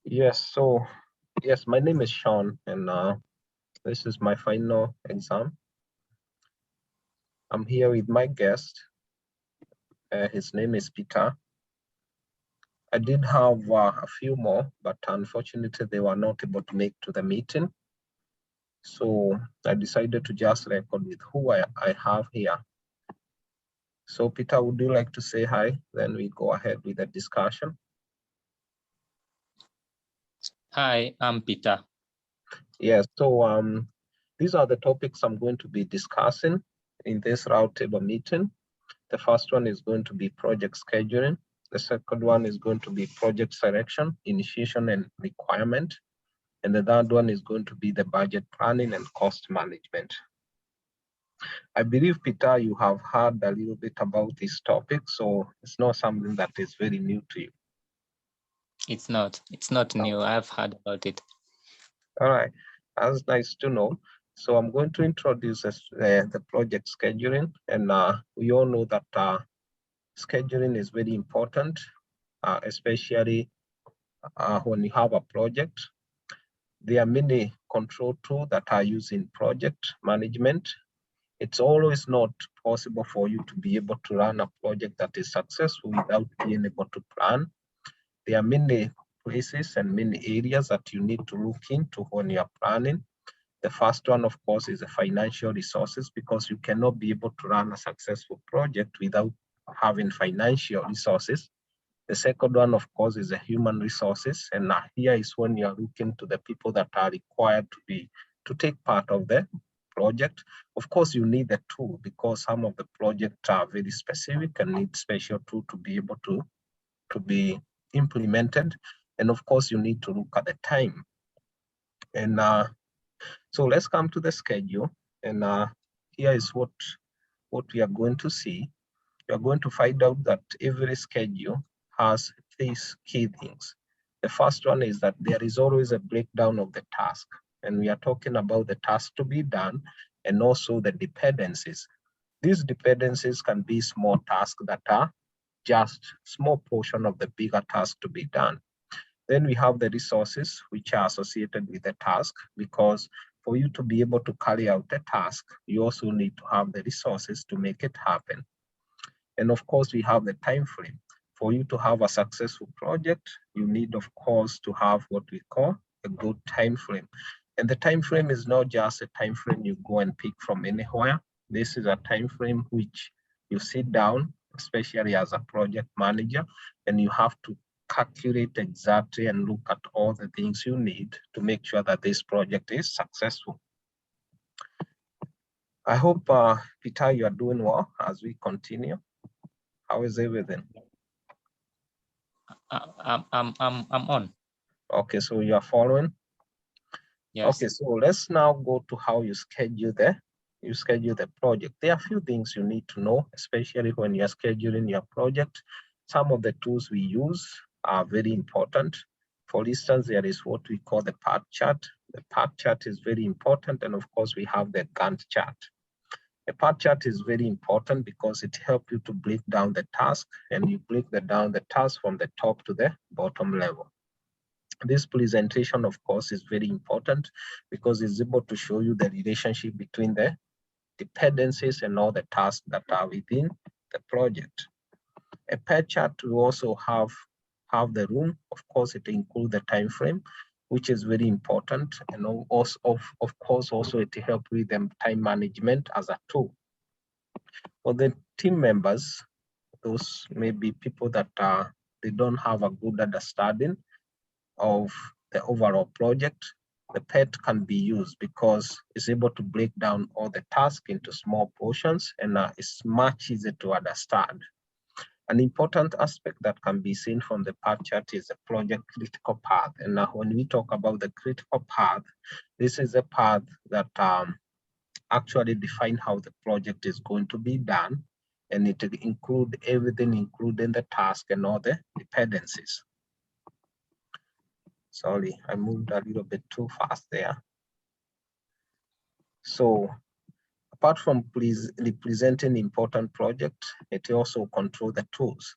Yes, my name is Sahwn, and this is my final exam. I'm here with my guest. His name is Peter. I did have a few more, but unfortunately they were not able to make to the meeting. So I decided to just record with who I have here. So Peter, would you like to say hi? Then we go ahead with the discussion. Hi, I'm Peter. Yes, so these are the topics I'm going to be discussing in this roundtable meeting. The first one is going to be project scheduling. The second one is going to be project selection, initiation and requirement. And the third one is going to be the budget planning and cost management. I believe, Peter, you have heard a little bit about this topic, so it's not something that is very new to you. It's not new. I've heard about it. All right, that's nice to know. So I'm going to introduce the project scheduling, and we all know that scheduling is very important, especially when you have a project. There are many control tools that are used in project management. It's always not possible for you to be able to run a project that is successful without being able to plan. There are many places and many areas that you need to look into when you are planning. The first one, of course, is the financial resources, because you cannot be able to run a successful project without having financial resources. The second one, of course, is the human resources. And here is when you are looking to the people that are required to take part of the project. Of course, you need the tool, because some of the projects are very specific and need special tool to be able to be implemented. And of course, you need to look at the time. And so let's come to the schedule. And here is what we are going to see. You are going to find out that every schedule has these key things. The first one is that there is always a breakdown of the task. And we are talking about the task to be done and also the dependencies. These dependencies can be small tasks that are just small portion of the bigger task to be done. Then we have the resources which are associated with the task, because for you to be able to carry out the task, you also need to have the resources to make it happen. And of course, we have the time frame. For you to have a successful project, you need, of course, to have what we call a good time frame. And the time frame is not just a time frame you go and pick from anywhere. This is a time frame which you sit down, especially as a project manager, and you have to calculate exactly and look at all the things you need to make sure that this project is successful. I hope, Peter, you are doing well as we continue. How is everything? I'm on. Okay, so you are following? Yes. Okay, so let's now go to how you schedule the project. There are a few things you need to know, especially when you're scheduling your project. Some of the tools we use are very important. For instance, there is what we call the path chart. The path chart is very important, and of course, we have the Gantt chart. A path chart is very important because it helps you to break down the task, and you break down the task from the top to the bottom level. This presentation, of course, is very important because it's able to show you the relationship between the dependencies and all the tasks that are within the project. A path chart will also have the room. Of course, it includes the time frame, which is very important, and also, of course, also it helps with the time management as a tool. For the team members, those may be people that they don't have a good understanding of the overall project. The PET can be used because it's able to break down all the tasks into small portions, and it's much easier to understand. An important aspect that can be seen from the path chart is the project critical path. And when we talk about the critical path, this is a path that actually define how the project is going to be done, and it include everything, including the task and all the dependencies. Sorry, I moved a little bit too fast there. So apart from representing important projects, it also control the tools.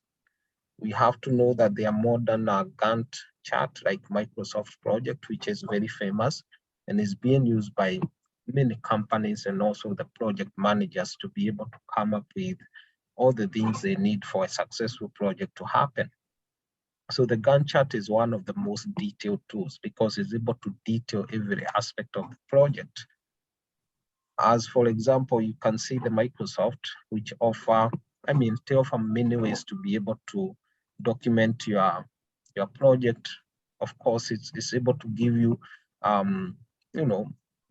We have to know that there are more than Gantt chart like Microsoft project, which is very famous and is being used by many companies and also the project managers to be able to come up with all the things they need for a successful project to happen. So the Gantt chart is one of the most detailed tools because it's able to detail every aspect of the project. As for example, you can see the Microsoft, which they offer many ways to be able to document your project. Of course, it's able to give you, you know,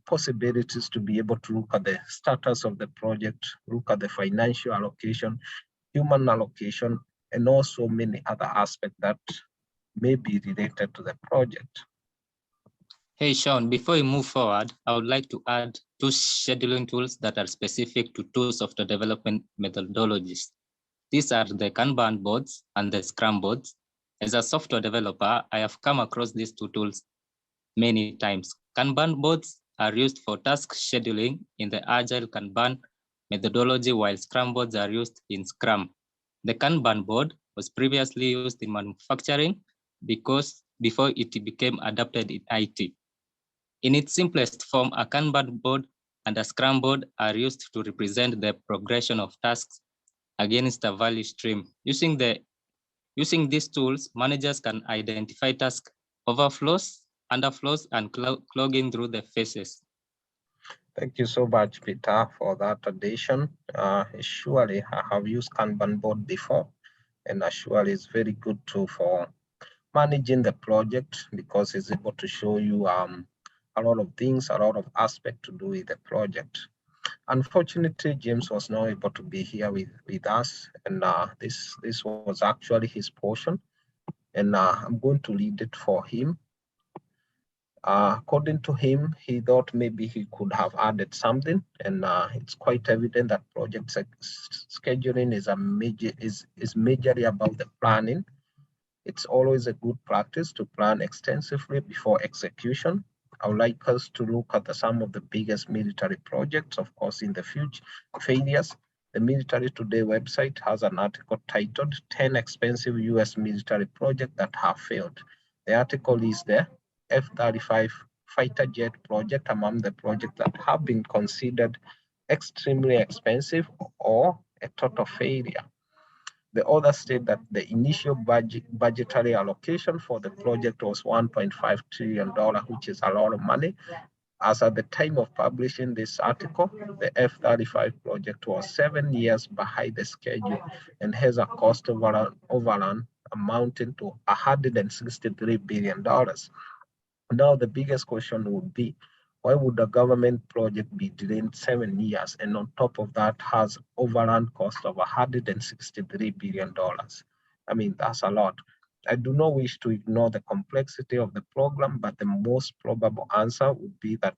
possibilities to be able to look at the status of the project, look at the financial allocation, human allocation, and also many other aspects that may be related to the project. Hey, Sahwn, before we move forward, I would like to add two scheduling tools that are specific to two software development methodologies. These are the Kanban boards and the Scrum boards. As a software developer, I have come across these two tools many times. Kanban boards are used for task scheduling in the Agile Kanban methodology, while Scrum boards are used in Scrum. The Kanban board was previously used in manufacturing because before it became adopted in IT. In its simplest form, a Kanban board and a Scrum board are used to represent the progression of tasks against a value stream. Using these tools, managers can identify task overflows, underflows, and clogging through the phases. Thank you so much, Peter, for that addition. Surely I have used Kanban board before, and surely it's very good tool for managing the project because it's able to show you a lot of things, a lot of aspects to do with the project. Unfortunately, James was not able to be here with us, and this was actually his portion, and I'm going to lead it for him. According to him, he thought maybe he could have added something, and it's quite evident that project scheduling is majorly about the planning. It's always a good practice to plan extensively before execution. I would like us to look at some of the biggest military projects, of course, in the future failures. The Military Today website has an article titled 10 Expensive US Military Projects That Have Failed. The article is the F-35 fighter jet project among the projects that have been considered extremely expensive or a total failure. The author stated that the initial budgetary allocation for the project was $1.5 trillion, which is a lot of money. As at the time of publishing this article, the F-35 project was 7 years behind the schedule and has a cost overrun amounting to $163 billion. Now, the biggest question would be, why would a government project be delayed 7 years and on top of that has overrun cost of $163 billion? I mean, that's a lot. I do not wish to ignore the complexity of the program, but the most probable answer would be that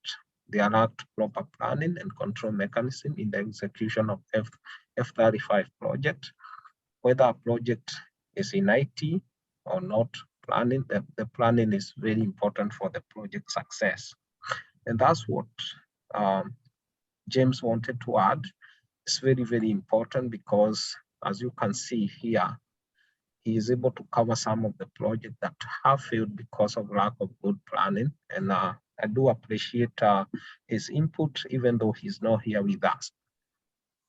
there lacked proper planning and control mechanism in the execution of F-35 project. Whether a project is in IT or not, the planning is very important for the project success. And that's what James wanted to add. It's very, very important because as you can see here, he is able to cover some of the projects that have failed because of lack of good planning. And I do appreciate his input, even though he's not here with us.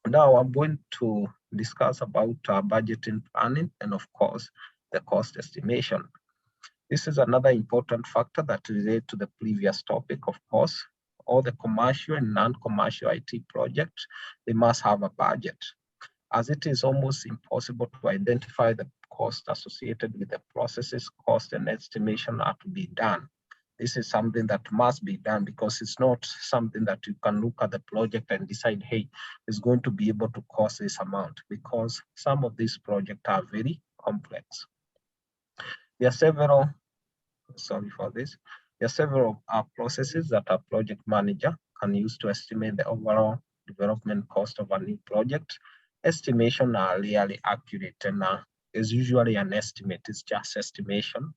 Now I'm going to discuss about budgeting planning and of course, the cost estimation. This is another important factor that relates to the previous topic, of course. All the commercial and non-commercial IT projects, they must have a budget, as it is almost impossible to identify the cost associated with the processes. Cost and estimation are to be done. This is something that must be done because it's not something that you can look at the project and decide, hey, it's going to be able to cost this amount, because some of these projects are very complex. There are several, sorry for this, there are several processes that a project manager can use to estimate the overall development cost of a new project. Estimation are really accurate and is usually an estimate, it's just estimation.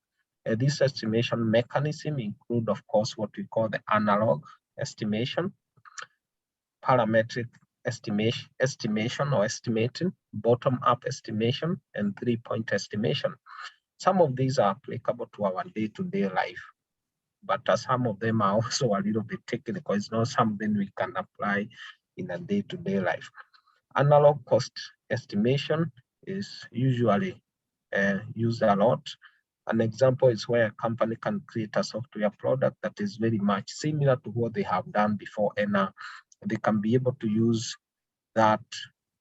This estimation mechanism include, of course, what we call the analog estimation, parametric estimation or estimating, bottom-up estimation, and three-point estimation. Some of these are applicable to our day-to-day life, but some of them are also a little bit technical. It's not something we can apply in a day-to-day life. Analog cost estimation is usually used a lot. An example is where a company can create a software product that is very much similar to what they have done before, and they can be able to use that,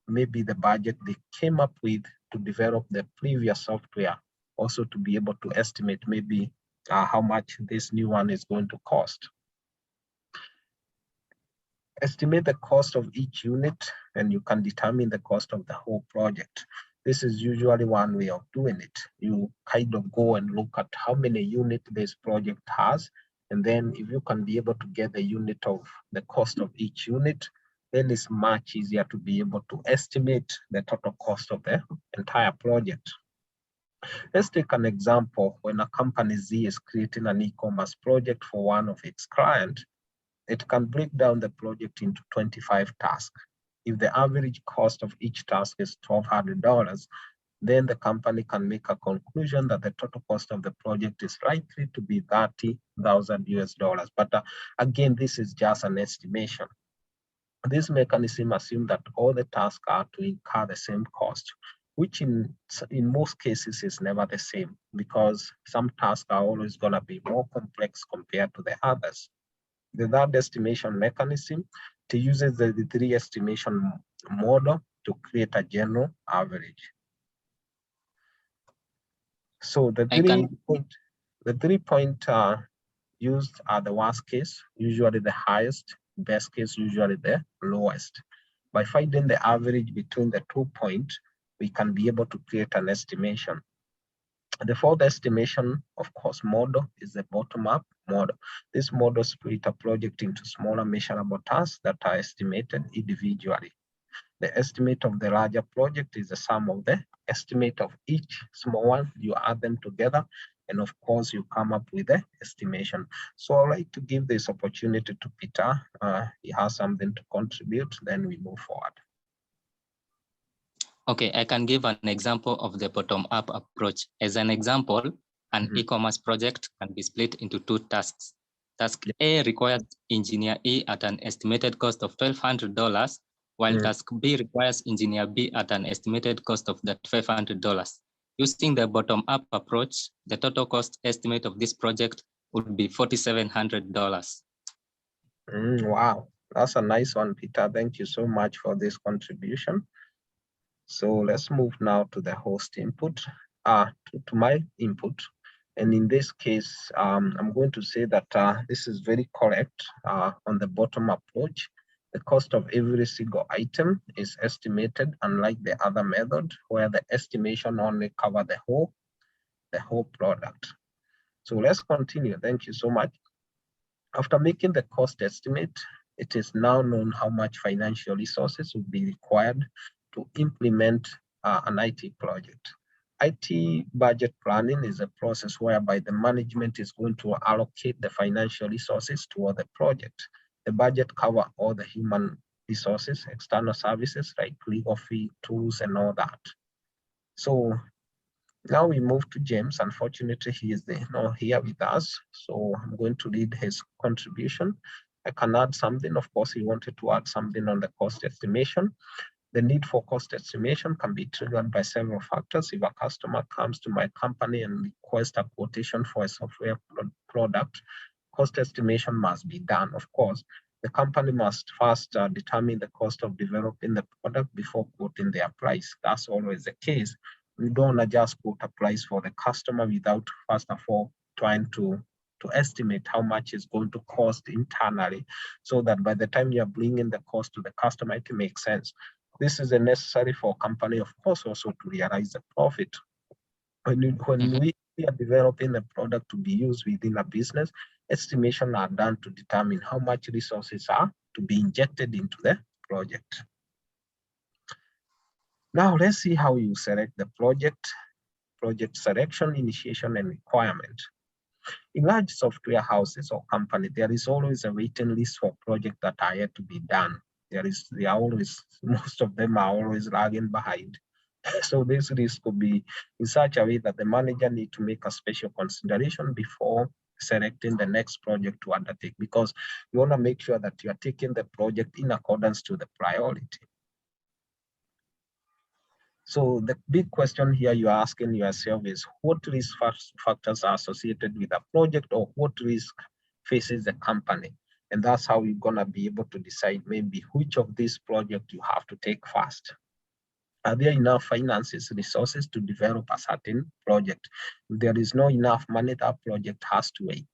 maybe the budget they came up with to develop the previous software, also to be able to estimate maybe how much this new one is going to cost. Estimate the cost of each unit, and you can determine the cost of the whole project. This is usually one way of doing it. You kind of go and look at how many units this project has, and then if you can be able to get the unit of the cost of each unit, then it's much easier to be able to estimate the total cost of the entire project. Let's take an example. When a company Z is creating an e-commerce project for one of its clients, it can break down the project into 25 tasks. If the average cost of each task is $1,200, then the company can make a conclusion that the total cost of the project is likely to be $30,000 US. But again, this is just an estimation. This mechanism assumes that all the tasks are to incur the same cost, which in most cases is never the same, because some tasks are always going to be more complex compared to the others. The third estimation mechanism, it uses the three estimation model to create a general average. So the 3 point used are the worst case, usually the highest, best case, usually the lowest. By finding the average between the 2 points, we can be able to create an estimation. The fourth estimation, of course, model is the bottom-up model. This model splits a project into smaller measurable tasks that are estimated individually. The estimate of the larger project is the sum of the estimate of each small one. You add them together, and of course, you come up with the estimation. So I'd like to give this opportunity to Peter. He has something to contribute, then we move forward. Okay, I can give an example of the bottom-up approach. As an example, an e-commerce project can be split into two tasks. Task A requires engineer E at an estimated cost of $1,200, while task B requires engineer B at an estimated cost of that $500. Using the bottom-up approach, the total cost estimate of this project would be $4,700. Wow, that's a nice one, Peter. Thank you so much for this contribution. So let's move now to the host input, to my input. And in this case, I'm going to say that this is very correct on the bottom approach. The cost of every single item is estimated, unlike the other method where the estimation only covers the whole product. So let's continue. Thank you so much. After making the cost estimate, it is now known how much financial resources will be required to implement an IT project. IT budget planning is a process whereby the management is going to allocate the financial resources toward the project. The budget covers all the human resources, external services like legal fee, tools, and all that. So now we move to James. Unfortunately, he is not here with us, so I'm going to read his contribution. I can add something. Of course, he wanted to add something on the cost estimation. The need for cost estimation can be triggered by several factors. If a customer comes to my company and requests a quotation for a software product, cost estimation must be done. Of course, the company must first determine the cost of developing the product before quoting their price. That's always the case. We don't just quote a price for the customer without first of all trying to estimate how much it's going to cost internally, so that by the time you're bringing the cost to the customer, it makes sense. This is necessary for a company, of course, also to realize the profit. When we are developing a product to be used within a business, estimations are done to determine how much resources are to be injected into the project. Now let's see how you select the project selection, initiation, and requirement. In large software houses or companies, there is always a waiting list for projects that are yet to be done. Most of them are always lagging behind. So this risk could be in such a way that the manager need to make a special consideration before selecting the next project to undertake, because you want to make sure that you are taking the project in accordance to the priority. So the big question here you're asking yourself is, what risk factors are associated with a project, or what risk faces the company? And that's how you're gonna be able to decide maybe which of these projects you have to take first. Are there enough finances, resources to develop a certain project? If there is no enough money, that project has to wait.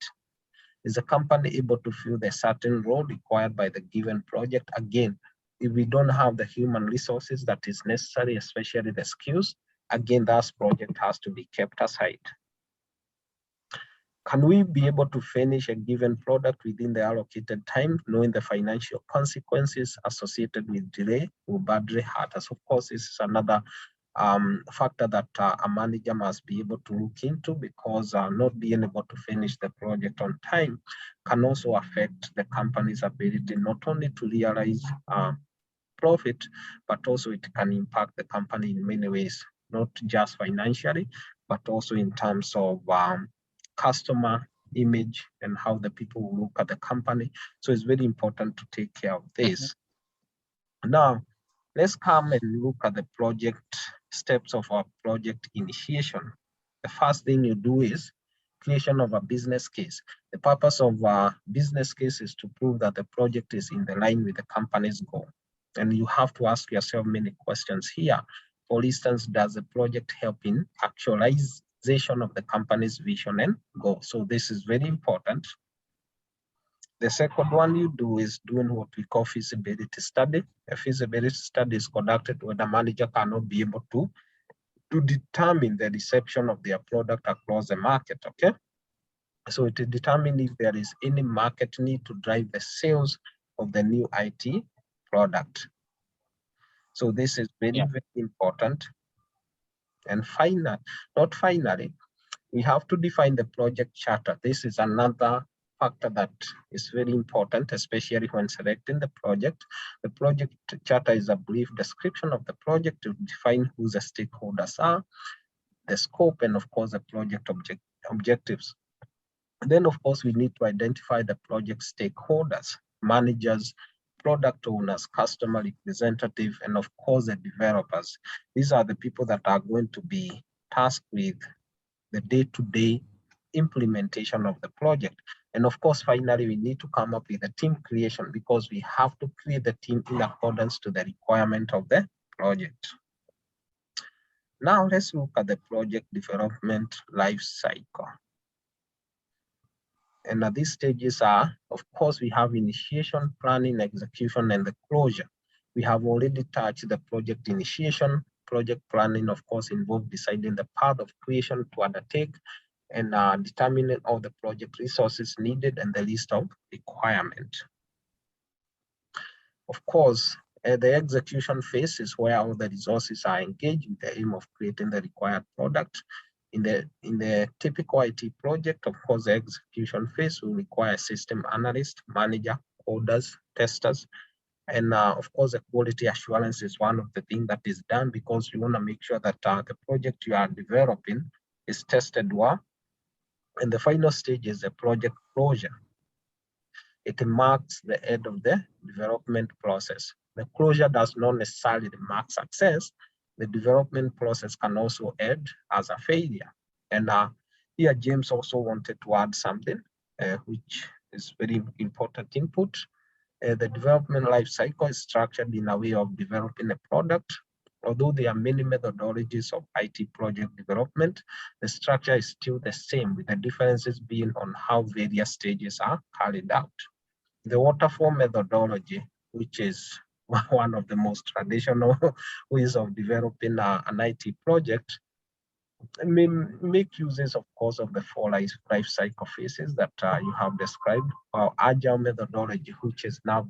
Is the company able to fill the certain role required by the given project? Again, if we don't have the human resources that is necessary, especially the skills, again, that project has to be kept aside. Can we be able to finish a given product within the allocated time, knowing the financial consequences associated with delay will badly hurt us? Of course, this is another factor that a manager must be able to look into, because not being able to finish the project on time can also affect the company's ability not only to realize profit, but also it can impact the company in many ways, not just financially, but also in terms of customer image and how the people will look at the company. So it's very important to take care of this. Now, let's come and look at the project steps of our project initiation. The first thing you do is creation of a business case. The purpose of a business case is to prove that the project is in the line with the company's goal. And you have to ask yourself many questions here. For instance, does the project help in actualization of the company's vision and goal? So this is very important. The second one you do is doing what we call feasibility study. A feasibility study is conducted when the manager cannot be able to determine the reception of their product across the market, okay? So it determines if there is any market need to drive the sales of the new IT product. So this is very, very important. And finally, we have to define the project charter. This is another factor that is very important, especially when selecting the project. The project charter is a brief description of the project to define who the stakeholders are, the scope, and of course, the project objectives. And then, of course, we need to identify the project stakeholders, managers, product owners, customer representative, and of course, the developers. These are the people that are going to be tasked with the day-to-day implementation of the project. And of course, finally, we need to come up with a team creation, because we have to create the team in accordance to the requirement of the project. Now let's look at the project development life cycle. And at these stages are, of course, we have initiation, planning, execution, and the closure. We have already touched the project initiation. Project planning, of course, involves deciding the path of creation to undertake, and determining all the project resources needed and the list of requirements. Of course, the execution phase is where all the resources are engaged with the aim of creating the required product. In the typical IT project, of course, the execution phase will require system analyst, manager, coders, testers, and of course, the quality assurance is one of the things that is done, because you want to make sure that the project you are developing is tested well. And the final stage is the project closure. It marks the end of the development process. The closure does not necessarily mark success. The development process can also end as a failure. And here, James also wanted to add something, which is very important input. The development life cycle is structured in a way of developing a product. Although there are many methodologies of IT project development, the structure is still the same, with the differences being on how various stages are carried out. The waterfall methodology, which is one of the most traditional ways of developing an IT project, make uses, of course, of the four life cycle phases that you have described. Agile methodology, which is now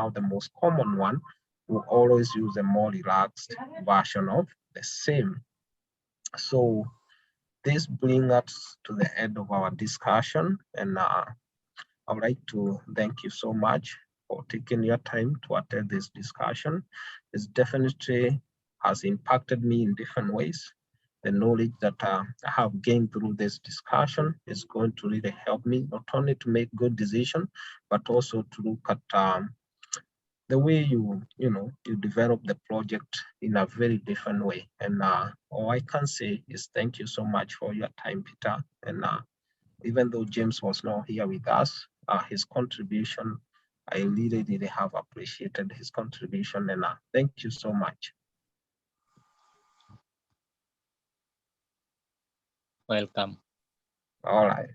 the most common one, will always use a more relaxed version of the same. So this brings us to the end of our discussion, and I would like to thank you so much for taking your time to attend this discussion. It's definitely has impacted me in different ways. The knowledge that I have gained through this discussion is going to really help me not only to make good decisions, but also to look at the way you develop the project in a very different way. And all I can say is thank you so much for your time, Peter. And even though James was not here with us, his contribution, I really have appreciated his contribution. And thank you so much. Welcome. All right.